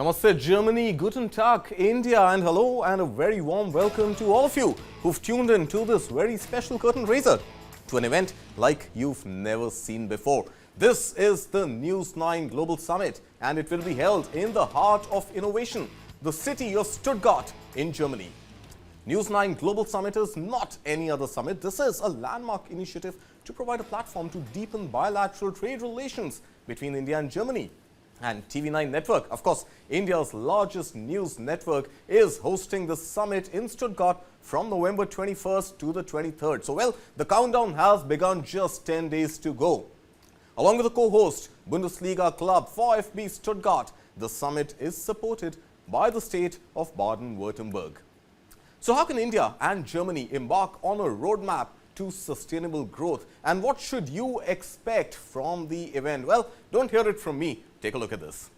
Namaste Germany, Guten Tag India, and hello and a very warm welcome to all of you who've tuned in to this very special curtain raiser to an event like you've never seen before. This is the News9 Global Summit and it will be held in the heart of innovation, the city of Stuttgart in Germany. News9 Global Summit is not any other summit. This is a landmark initiative to provide a platform to deepen bilateral trade relations between India and Germany. And TV9 Network, of course, India's largest news network, is hosting the summit in Stuttgart from November 21st to the 23rd. So, well, the countdown has begun, just 10 days to go. Along with the co-host, Bundesliga club VfB Stuttgart, the summit is supported by the state of Baden-Wurttemberg. So how can India and Germany embark on a roadmap to sustainable growth? And what should you expect from the event? Well, don't hear it from me. Take a look at this.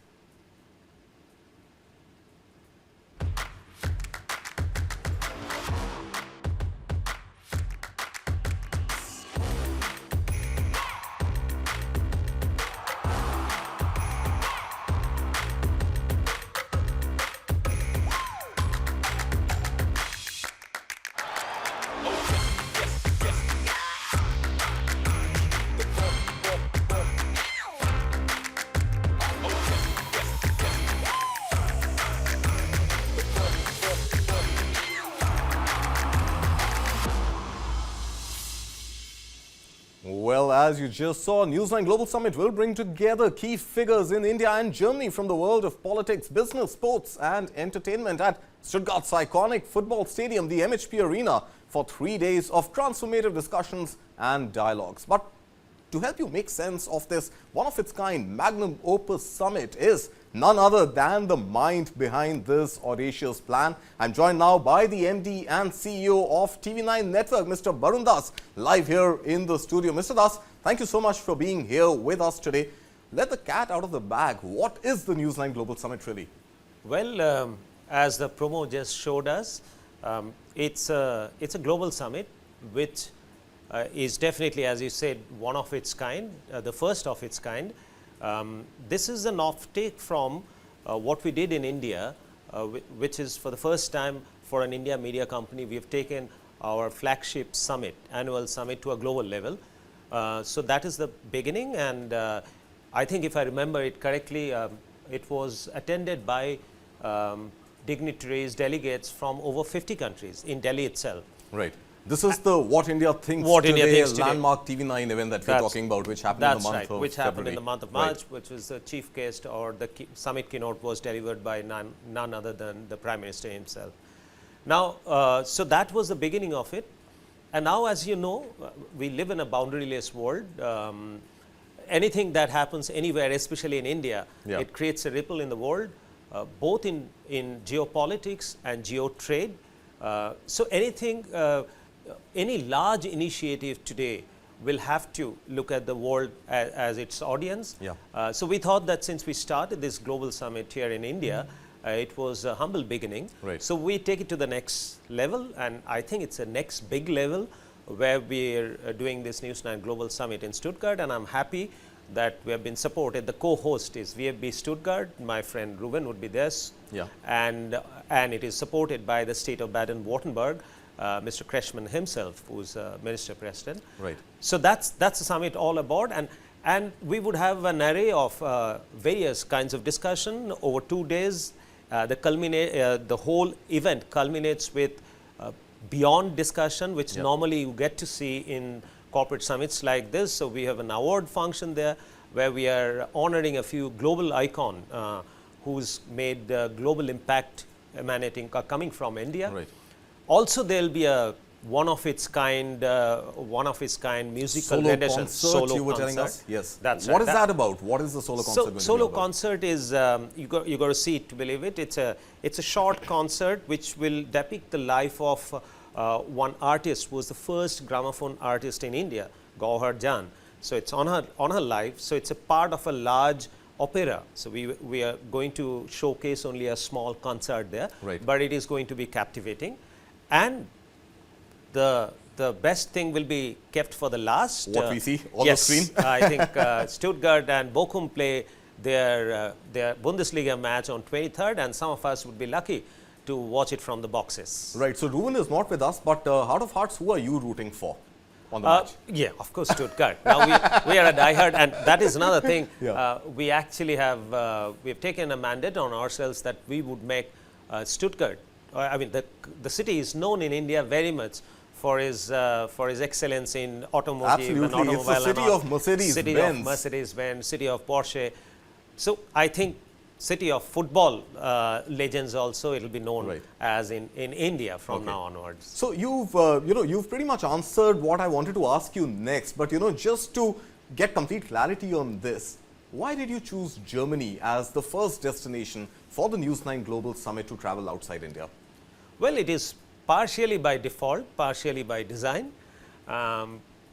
Well, as you just saw, News9 Global Summit will bring together key figures in India and Germany from the world of politics, business, sports and entertainment at Stuttgart's iconic football stadium, the MHP Arena, for 3 days of transformative discussions and dialogues. But to help you make sense of this one-of-its-kind magnum opus summit is none other than the mind behind this audacious plan. I'm joined now by the MD and CEO of TV9 Network, Mr. Barun Das, live here in the studio. Mr. Das, thank you so much for being here with us today. Let the cat out of the bag. What is the News9 Global Summit really? Well, as the promo just showed us, it's a global summit which is definitely, as you said, one of its kind, the first of its kind. This is an offtake from what we did in India, which is for the first time for an India media company. We have taken our flagship summit, annual summit, to a global level. So that is the beginning, and I think if I remember it correctly, it was attended by dignitaries, delegates from over 50 countries in Delhi itself. Right. This is the What India Thinks Today landmark TV9 event that we're talking about, which happened in the month of February. Which happened in the month of March, which was the chief guest, or the summit keynote was delivered by none other than the Prime Minister himself. Now, so that was the beginning of it. And now, as you know, we live in a boundaryless world. Anything that happens anywhere, especially in India, it creates a ripple in the world, both in geopolitics and geo-trade. So anything, any large initiative today will have to look at the world as its audience. So we thought that since we started this global summit here in India, it was a humble beginning. So we take it to the next level, and I think it's a next big level where we're doing this News9 Global Summit in Stuttgart, and I'm happy that we have been supported. The co-host is VfB Stuttgart. My friend Rouven would be there. And it is supported by the state of Baden-Wurttemberg, Mr. Kretschmann himself, who's Minister President. So that's the summit all about, and we would have an array of various kinds of discussion over 2 days. The whole event culminates with beyond discussion, which normally you get to see in corporate summits like this. So we have an award function there where we are honoring a few global icon who's made global impact coming from India. Also, there will be a one of its kind musical rendition solo you were telling us. Yes, that's what is that about? What is the solo concert? Solo concert is you got to see it to believe it. It's a short concert which will depict the life of one artist who was the first gramophone artist in India, Gauhar Jan. So it's on her life. So it's a part of a large opera. So we are going to showcase only a small concert there, but it is going to be captivating. And the best thing will be kept for the last. What we see on the screen. I think Stuttgart and Bochum play their Bundesliga match on 23rd, and some of us would be lucky to watch it from the boxes. Right, so Rouven is not with us, but heart of hearts, who are you rooting for on the match? Yeah, of course, Stuttgart. Now we are a diehard, and that is another thing. Yeah. We actually have we've taken a mandate on ourselves that we would make Stuttgart. I mean, the city is known in India very much for his excellence in automotive and Absolutely, automobile. it's the city of Mercedes-Benz. City of Mercedes-Benz, city of Porsche. So I think city of football legends also it will be known as in India from now onwards. So you've you've pretty much answered what I wanted to ask you next, but just to get complete clarity on this, why did you choose Germany as the first destination for the News9 Global Summit to travel outside India? Well, it is partially by default, partially by design.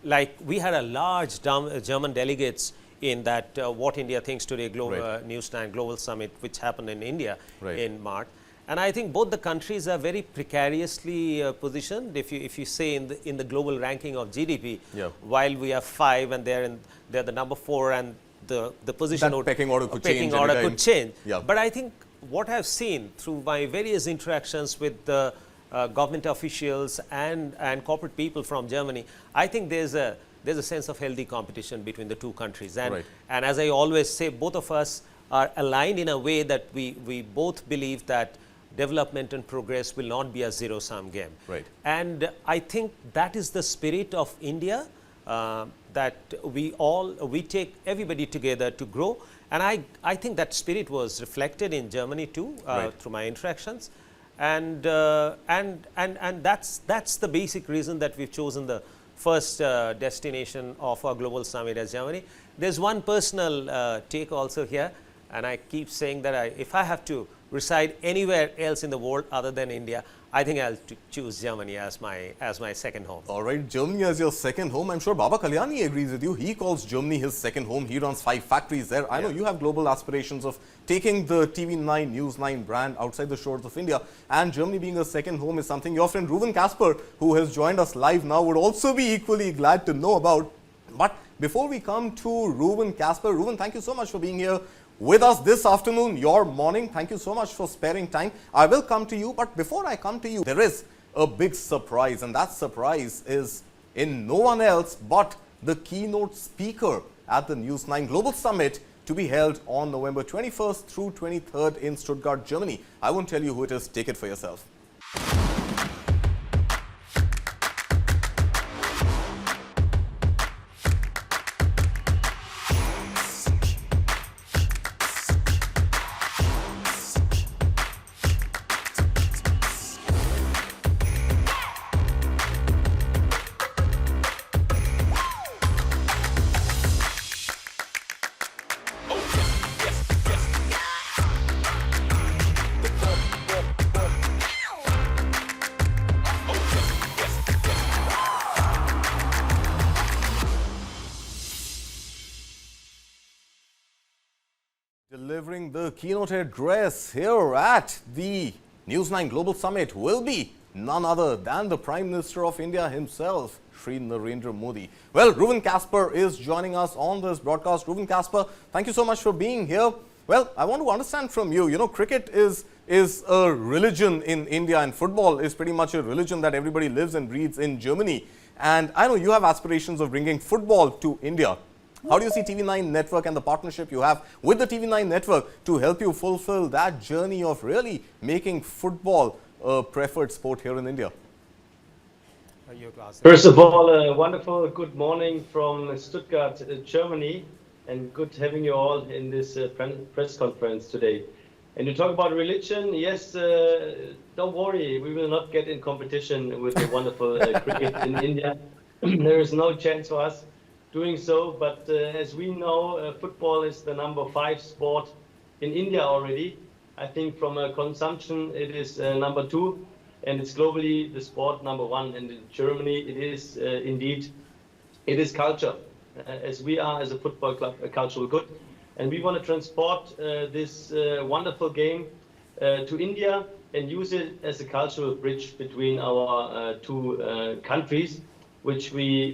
Like we had a large German delegates in that What India Thinks Today News9 Global Summit, which happened in India in March. And I think both the countries are very precariously positioned. If you say in the global ranking of GDP, while we have 5 and they're the number 4, and the position that pecking order could change. Yeah. But I think what I've seen through my various interactions with the government officials and corporate people from Germany, I think there's a sense of healthy competition between the two countries. And as I always say, both of us are aligned in a way that we both believe that development and progress will not be a zero-sum game. And I think that is the spirit of India, that we take everybody together to grow. And I think that spirit was reflected in Germany too, through my interactions. And that's the basic reason that we've chosen the first destination of our global summit as Germany. There's one personal take also here, and I keep saying that if I have to reside anywhere else in the world other than India, I think I'll choose Germany as my second home. All right, Germany as your second home. I'm sure Baba Kalyani agrees with you. He calls Germany his second home. He runs 5 factories there. I know you have global aspirations of taking the TV9 News9 brand outside the shores of India, and Germany being a second home is something your friend Rouven Kasper, who has joined us live now, would also be equally glad to know about. But before we come to Rouven Kasper, Rouven, thank you so much for being here with us this afternoon, your morning. Thank you so much for sparing time. I will come to you, but before I come to you, there is a big surprise, and that surprise is in no one else but the keynote speaker at the News9 Global Summit to be held on November 21st through 23rd in Stuttgart, Germany. I won't tell you who it is. Take it for yourself. Delivering the keynote address here at the News9 Global Summit will be none other than the Prime Minister of India himself, Shri Narendra Modi. Well, Rouven Kasper is joining us on this broadcast. Rouven Kasper, thank you so much for being here. Well, I want to understand from you, cricket is a religion in India, and football is pretty much a religion that everybody lives and breathes in Germany. And I know you have aspirations of bringing football to India. How do you see TV9 Network and the partnership you have with the TV9 Network to help you fulfill that journey of really making football a preferred sport here in India? First of all, a wonderful good morning from Stuttgart, Germany, and good having you all in this press conference today. And you talk about religion, yes, don't worry, we will not get in competition with the wonderful cricket in India. There is no chance for us doing so, but as we know, football is the number 5 sport in India already. I think from a consumption it is number 2, and it's globally the sport number 1. And in Germany it is indeed, it is culture, as we are as a football club a cultural good. And we want to transport this wonderful game to India and use it as a cultural bridge between our two countries, which we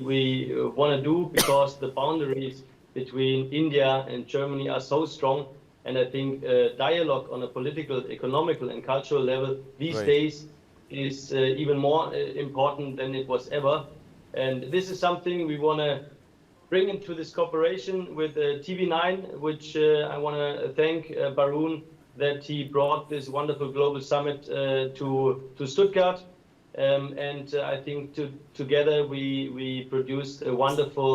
want to do because the boundaries between India and Germany are so strong. And I think dialogue on a political, economical, and cultural level these days is even more important than it was ever. And this is something we want to bring into this cooperation with TV9, which I want to thank Barun that he brought this wonderful global summit to Stuttgart. And I think together we produced a wonderful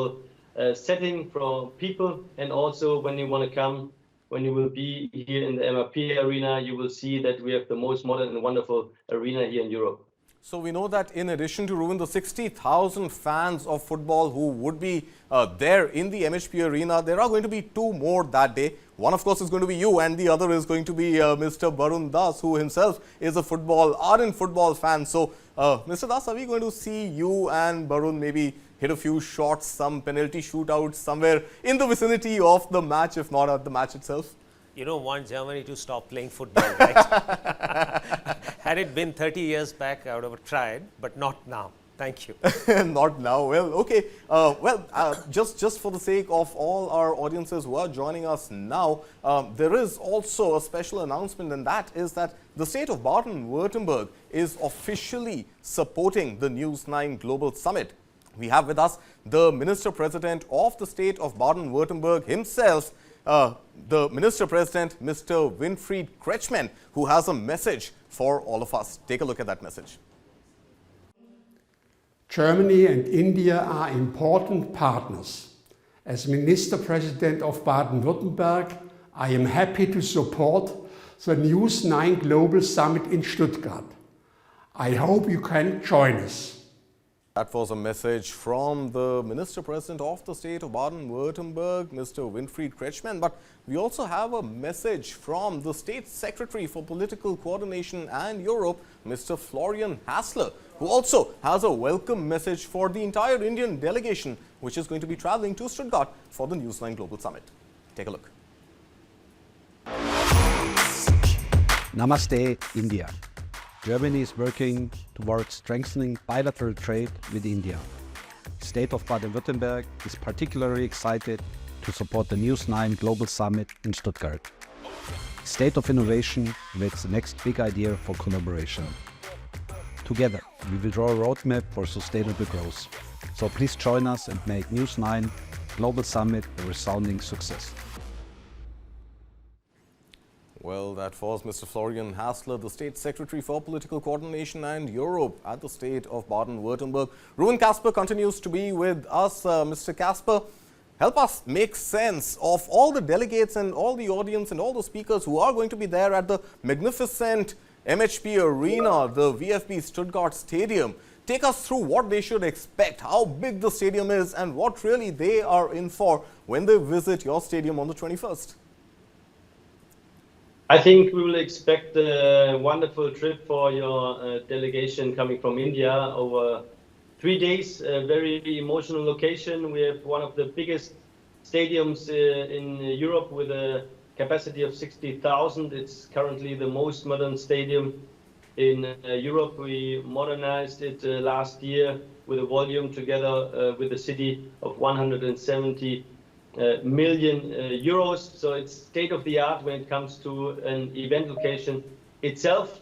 setting for people. And also when you want to come, when you will be here in the MRP arena, you will see that we have the most modern and wonderful arena here in Europe. So we know that in addition to Rouven, the 60,000 fans of football who would be there in the MHP arena, there are going to be two more that day. One, of course, is going to be you, and the other is going to be Mr. Barun Das, who himself is a ardent football fan. So, Mr. Das, are we going to see you and Barun maybe hit a few shots, some penalty shootouts somewhere in the vicinity of the match, if not at the match itself? You don't want Germany to stop playing football, right? Had it been 30 years back, I would have tried, but not now. Thank you. Not now. Well, okay. Just for the sake of all our audiences who are joining us now, there is also a special announcement, and that is that the state of Baden-Wurttemberg is officially supporting the News9 Global Summit. We have with us the Minister President of the state of Baden-Württemberg himself, the Minister President, Mr. Winfried Kretschmann, who has a message for all of us. Take a look at that message. Germany and India are important partners. As Minister President of Baden-Württemberg, I am happy to support the News9 Global Summit in Stuttgart. I hope you can join us. That was a message from the Minister President of the state of Baden-Württemberg, Mr. Winfried Kretschmann. But we also have a message from the State Secretary for Political Coordination and Europe, Mr. Florian Hassler, who also has a welcome message for the entire Indian delegation, which is going to be traveling to Stuttgart for the News9 Global Summit. Take a look. Namaste, India. Germany is working towards strengthening bilateral trade with India. The state of Baden-Württemberg is particularly excited to support the News9 Global Summit in Stuttgart. State of Innovation makes the next big idea for collaboration. Together, we will draw a roadmap for sustainable growth. So please join us and make News9 Global Summit a resounding success. Well, that was Mr. Florian Hassler, the State Secretary for Political Coordination and Europe at the state of Baden-Württemberg. Rouven Kasper continues to be with us. Mr. Kasper, help us make sense of all the delegates and all the audience and all the speakers who are going to be there at the magnificent MHP arena, the VfB Stuttgart stadium. Take us through what they should expect, how big the stadium is, and what really they are in for when they visit your stadium on the 21st. I think we will expect a wonderful trip for your delegation coming from India over 3 days, a very emotional location. We have one of the biggest stadiums in Europe with a capacity of 60,000. It's currently the most modern stadium in Europe. We modernized it last year with a volume together with the city of 170 million euros. So it's state of the art when it comes to an event location itself.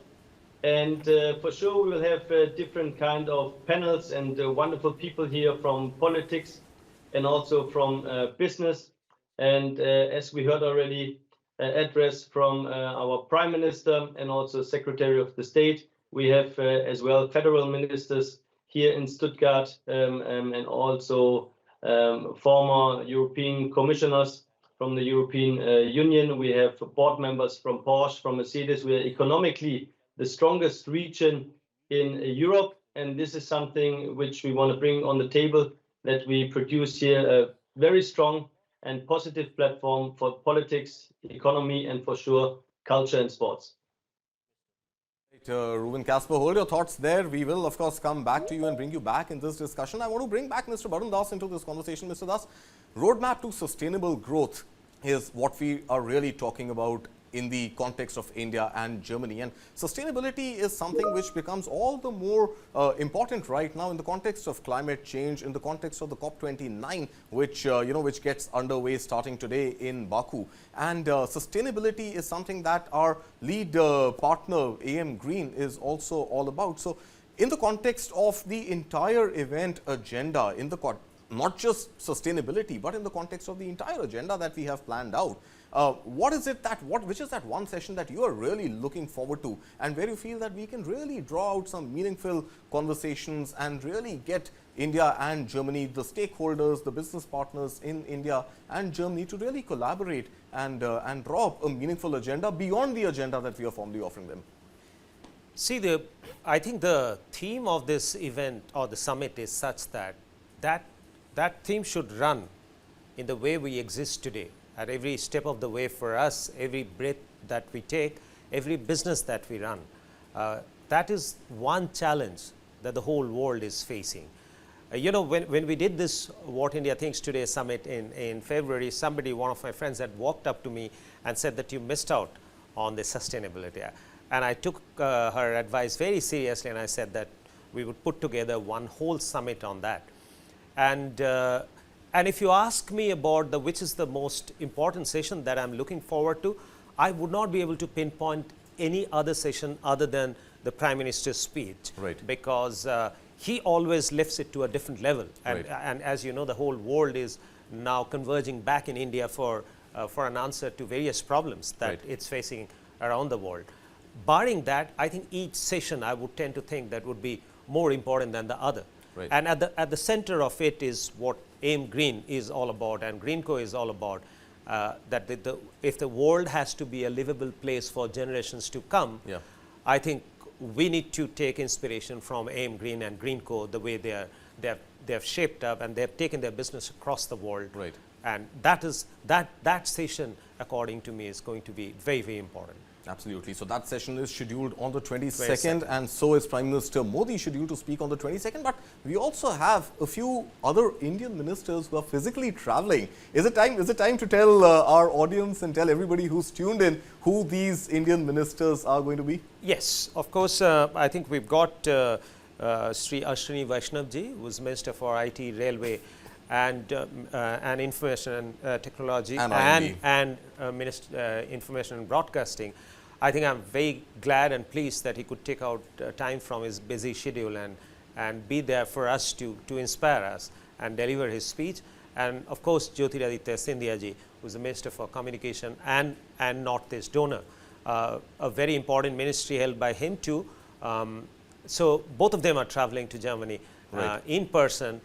And for sure we will have different kind of panels and wonderful people here from politics and also from business. And as we heard already, address from our Prime Minister and also Secretary of the State. We have as well federal ministers here in Stuttgart and also former European commissioners from the European Union. We have board members from Porsche, from Mercedes. We are economically the strongest region in Europe, and this is something which we want to bring on the table, that we produce here a very strong and positive platform for politics, economy, and for sure culture and sports. Rouven Kasper, hold your thoughts there. We will, of course, come back to you and bring you back in this discussion. I want to bring back Mr. Barun Das into this conversation. Mr. Das, roadmap to sustainable growth is what we are really talking about in the context of India and Germany. And sustainability is something which becomes all the more important right now in the context of climate change, in the context of the COP29, which which gets underway starting today in Baku. And sustainability is something that our lead partner AM Green is also all about. So in the context of the entire event agenda, not just sustainability, but in the context of the entire agenda that we have planned out, which is that one session that you are really looking forward to, and where you feel that we can really draw out some meaningful conversations and really get India and Germany, the stakeholders, the business partners in India and Germany, to really collaborate and draw up a meaningful agenda beyond the agenda that we are formally offering them? See, I think the theme of this event or the summit is such that theme should run in the way we exist today. At every step of the way for us, every breath that we take, every business that we run. That is one challenge that the whole world is facing. When we did this What India Thinks Today summit in February, one of my friends had walked up to me and said that you missed out on the sustainability. And I took her advice very seriously, and I said that we would put together one whole summit on that. And if you ask me about which is the most important session that I'm looking forward to, I would not be able to pinpoint any other session other than the Prime Minister's speech. Right. Because he always lifts it to a different level. Right. And as you know, the whole world is now converging back in India for an answer to various problems that Right. it's facing around the world. Barring that, I think each session I would tend to think that would be more important than the other. Right. And at the center of it is what AM Green is all about and Greenco is all about, that if the world has to be a livable place for generations to come, Yeah. I think we need to take inspiration from AM Green and Greenco, the way they have shaped up and they have taken their business across the world. Right. And that session, according to me, is going to be very, very important. Absolutely. So that session is scheduled on the 22nd, 22nd. and so is Prime Minister Modi scheduled to speak on the 22nd. But we also have a few other Indian ministers who are physically traveling. Is it time to tell our audience and tell everybody who's tuned in who these Indian ministers are going to be? Yes, of course. I think we've got Sri Ashwini Vaishnavji, who is Minister for IT, Railway, and Information and Technology, and Minister Information and Broadcasting. I think I'm very glad and pleased that he could take out time from his busy schedule and be there for us to inspire us and deliver his speech. And of course, Jyotiraditya Scindia ji, who is the Minister for Communication and Northeast Donor, a very important ministry held by him too. So both of them are traveling to Germany Right. in person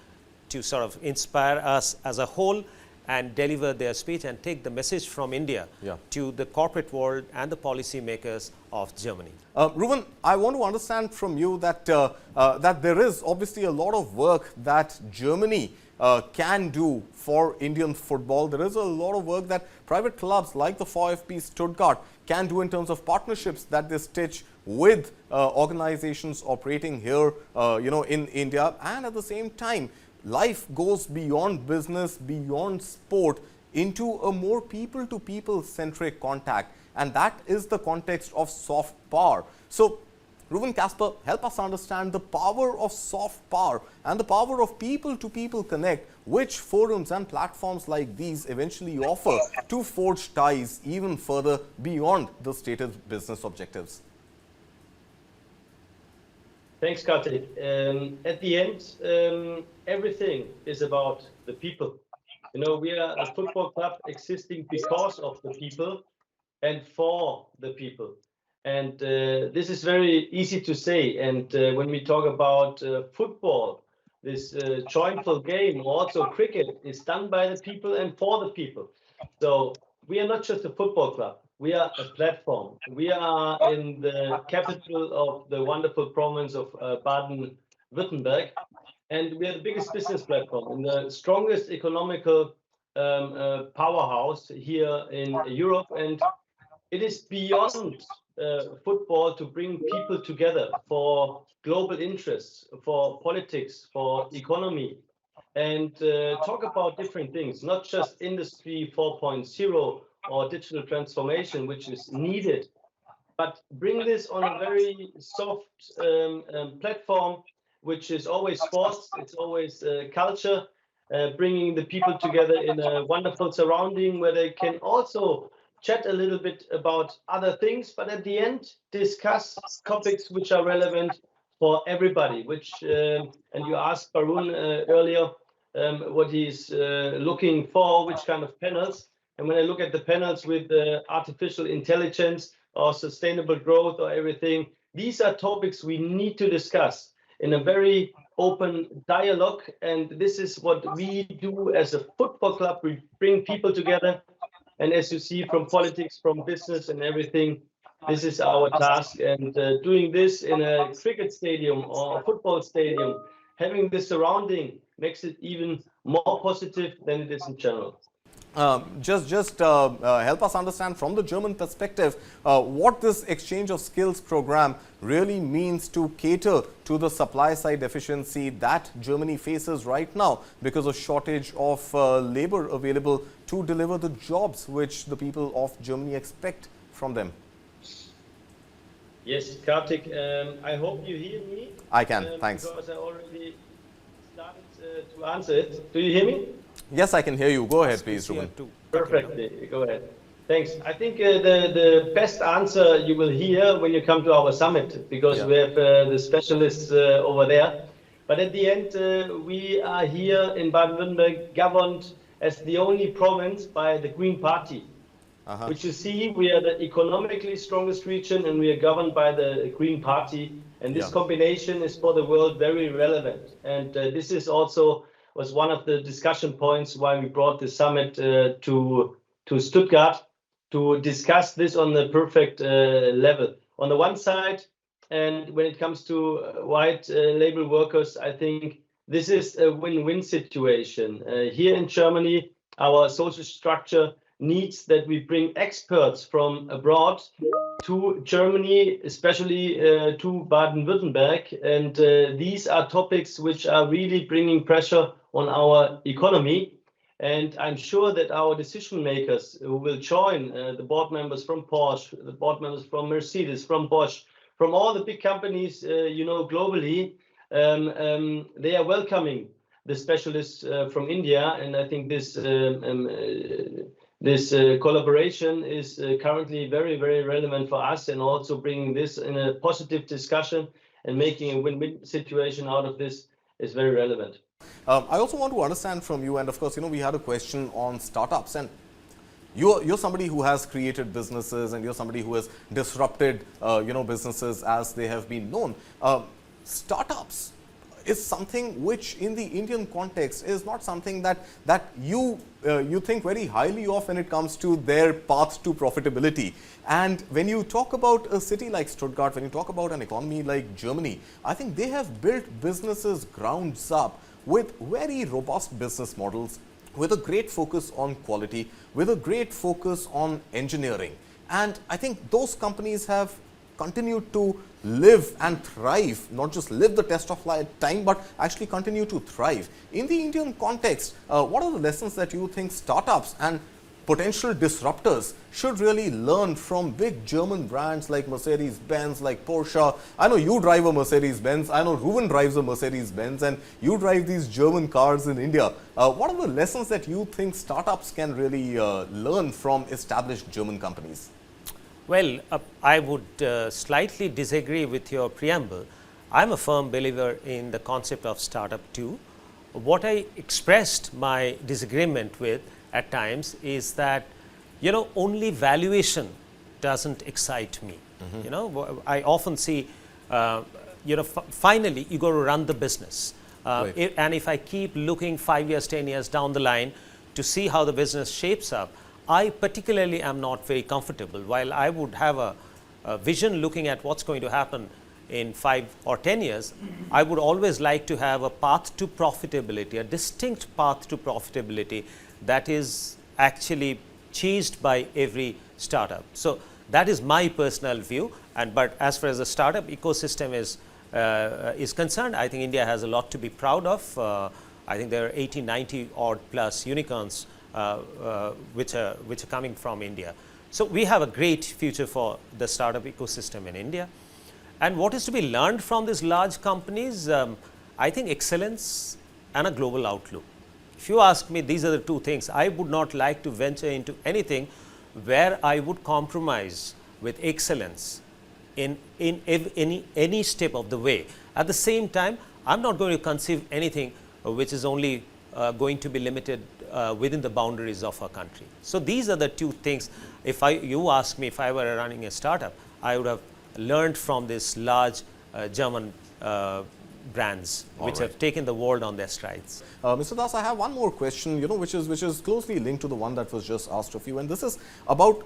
to sort of inspire us as a whole and deliver their speech and take the message from India Yeah. to the corporate world and the policy makers of Germany. Rouven, I want to understand from you that there is obviously a lot of work that Germany can do for Indian football. There is a lot of work that private clubs like the VfB Stuttgart can do in terms of partnerships that they stitch with organizations operating here, in India. And at the same time, life goes beyond business, beyond sport, into a more people-to-people centric contact. And that is the context of soft power. So, Rouven Kasper, help us understand the power of soft power and the power of people-to-people connect, which forums and platforms like these eventually offer to forge ties even further beyond the stated business objectives. Thanks, Kartik. At the end, everything is about the people. We are a football club existing because of the people and for the people. And this is very easy to say. And when we talk about football, this joyful game, also cricket, is done by the people and for the people. So we are not just a football club. We are a platform. We are in the capital of the wonderful province of Baden-Wurttemberg, and we are the biggest business platform and the strongest economical powerhouse here in Europe. And it is beyond football to bring people together for global interests, for politics, for economy, and talk about different things, not just Industry 4.0 our digital transformation, which is needed, but bring this on a very soft platform, which is always sports, it's always culture, bringing the people together in a wonderful surrounding where they can also chat a little bit about other things, but at the end discuss topics which are relevant for everybody. And you asked Barun earlier what he's looking for, which kind of panels. And when I look at the panels with artificial intelligence or sustainable growth or everything, these are topics we need to discuss in a very open dialogue. And this is what we do as a football club. We bring people together. And as you see from politics, from business and everything, this is our task. And doing this in a cricket stadium or a football stadium, having this surrounding makes it even more positive than it is in general. Just help us understand from the German perspective what this exchange of skills program really means to cater to the supply side deficiency that Germany faces right now because of shortage of labor available to deliver the jobs which the people of Germany expect from them. Yes, Kartik, I hope you hear me. I can, thanks. Because I already started to answer it. Do you hear me? Yes, I can hear you. Go ahead, please, Rouven. Perfectly. Go ahead. Thanks. I think the best answer you will hear when you come to our summit, because we have the specialists over there. But at the end, we are here in Baden-Württemberg governed as the only province by the Green Party. Which you see, we are the economically strongest region and we are governed by the Green Party. And this combination is for the world very relevant. And this is also was one of the discussion points why we brought the summit to Stuttgart to discuss this on the perfect level. On the one side, and when it comes to white labor workers, I think this is a win-win situation. Here in Germany, our social structure needs that we bring experts from abroad to Germany, especially to Baden-Württemberg. And these are topics which are really bringing pressure on our economy. And I'm sure that our decision makers who will join, the board members from Porsche, the board members from Mercedes, from Bosch, from all the big companies, globally, they are welcoming the specialists from India. And I think this collaboration is currently very, very relevant for us, and also bringing this in a positive discussion and making a win-win situation out of this is very relevant. I also want to understand from you, and of course, we had a question on startups, and you're somebody who has created businesses, and you're somebody who has disrupted, businesses as they have been known. Startups is something which in the Indian context is not something that you think very highly of when it comes to their path to profitability. And when you talk about a city like Stuttgart, when you talk about an economy like Germany, I think they have built businesses grounds up with very robust business models, with a great focus on quality, with a great focus on engineering. And I think those companies have continued to live and thrive, not just live the test of time, but actually continue to thrive. In the Indian context, what are the lessons that you think startups and potential disruptors should really learn from big German brands like Mercedes-Benz, like Porsche? I know you drive a Mercedes-Benz, I know Rouven drives a Mercedes-Benz, and you drive these German cars in India. What are the lessons that you think startups can really learn from established German companies? Well, I would slightly disagree with your preamble. I'm a firm believer in the concept of startup too. What I expressed my disagreement with at times is that, only valuation doesn't excite me. I often see, finally you got to run the business. Right. And if I keep looking 5 years, 10 years down the line to see how the business shapes up, I particularly am not very comfortable. While I would have a vision looking at what's going to happen in 5 or 10 years, I would always like to have a path to profitability, a distinct path to profitability that is actually chased by every startup. So that is my personal view. But as far as the startup ecosystem is concerned, I think India has a lot to be proud of. I think there are 80, 90 odd plus unicorns which are coming from India. So we have a great future for the startup ecosystem in India. And what is to be learned from these large companies? I think excellence and a global outlook. If you ask me, these are the two things. I would not like to venture into anything where I would compromise with excellence in any step of the way. At the same time, I'm not going to conceive anything which is only going to be limited within the boundaries of our country. So these are the two things. If you ask me if I were running a startup, I would have learned from this large German brands which have taken the world on their strides. Mr. Das, I have one more question, which is closely linked to the one that was just asked of you, and this is about,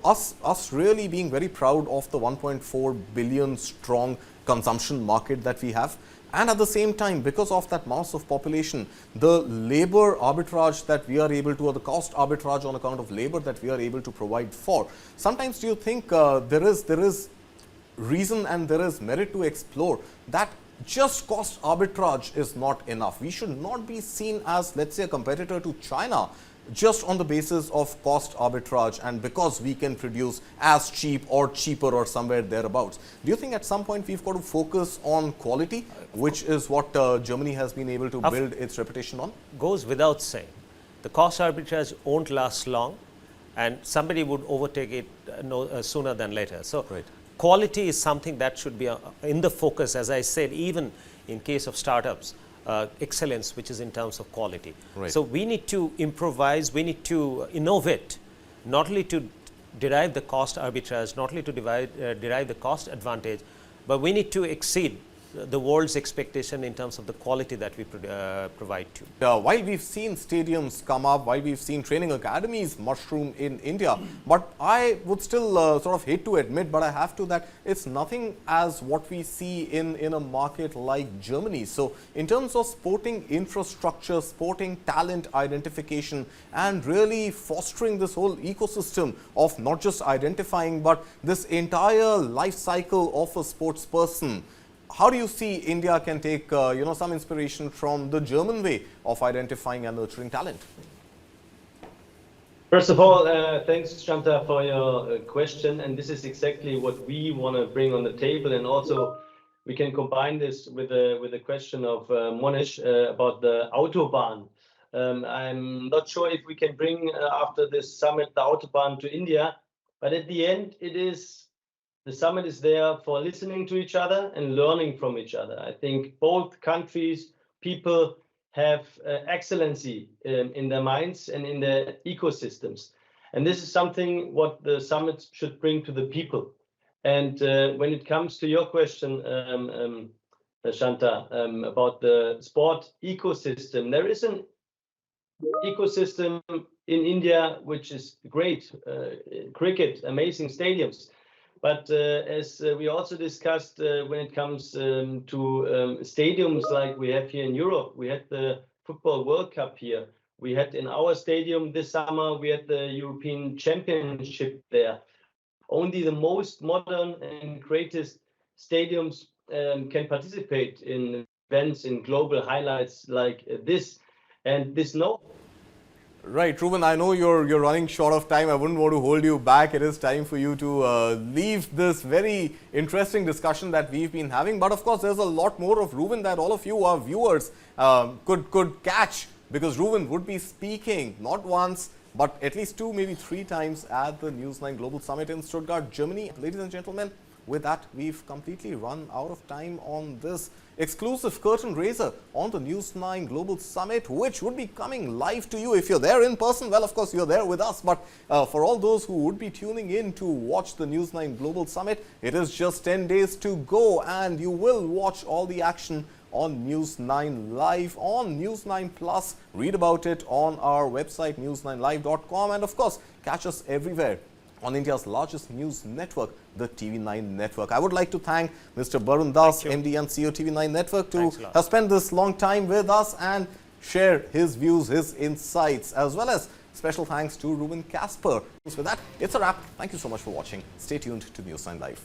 us really being very proud of the 1.4 billion strong consumption market that we have. And at the same time, because of that mass of population, the labor arbitrage that we are able to, or the cost arbitrage on account of labor that we are able to provide for, sometimes do you think there is reason and there is merit to explore that just cost arbitrage is not enough? We should not be seen as, let's say, a competitor to China just on the basis of cost arbitrage and because we can produce as cheap or cheaper or somewhere thereabouts. Do you think at some point we've got to focus on quality, which is what Germany has been able to build its reputation on? Goes without saying. The cost arbitrage won't last long and somebody would overtake it sooner than later. So quality is something that should be in the focus, as I said, even in case of startups. Excellence, which is in terms of quality. So we need to improvise, we need to innovate, not only to derive the cost arbitrage, not only to derive the cost advantage, but we need to exceed the world's expectation in terms of the quality that we provide to. While we've seen stadiums come up, while we've seen training academies mushroom in India, but I would still sort of hate to admit, but I have to, that it's nothing as what we see in a market like Germany. So in terms of sporting infrastructure, sporting talent identification, and really fostering this whole ecosystem of not just identifying, but this entire life cycle of a sports person, how do you see India can take some inspiration from the German way of identifying and nurturing talent? First of all, thanks, Shanta, for your question. And this is exactly what we want to bring on the table. And also, we can combine this with the question of Monish about the Autobahn. I'm not sure if we can bring, after this summit, the Autobahn to India. But at the end, the summit is there for listening to each other and learning from each other. I think both countries, people have excellency in their minds and in their ecosystems. And this is something what the summit should bring to the people. And when it comes to your question, Shanta, about the sport ecosystem, there is an ecosystem in India which is great. Cricket, amazing stadiums. But as we also discussed, when it comes to stadiums like we have here in Europe, we had the Football World Cup here. We had in our stadium this summer, we had the European Championship there. Only the most modern and greatest stadiums can participate in events, in global highlights like this. And this Right, Rouven, I know you're running short of time. I wouldn't want to hold you back. It is time for you to leave this very interesting discussion that we've been having. But of course, there's a lot more of Rouven that all of you, our viewers, could catch, because Rouven would be speaking not once, but at least 2, maybe 3 times at the News9 Global Summit in Stuttgart, Germany. Ladies and gentlemen, with that, we've completely run out of time on this exclusive curtain raiser on the News9 Global Summit, which would be coming live to you. If you're there in person, well, of course, you're there with us. But for all those who would be tuning in to watch the News9 Global Summit, it is just 10 days to go, and you will watch all the action on News9 Live, on News9 Plus. Read about it on our website, news9live.com, and of course, catch us everywhere on India's largest news network, the TV9 Network. I would like to thank Mr. Barun Das, MD and CEO TV9 Network, to have spent this long time with us and share his views, his insights, as well as special thanks to Rouven Kasper. With that, it's a wrap. Thank you so much for watching. Stay tuned to News9 Live.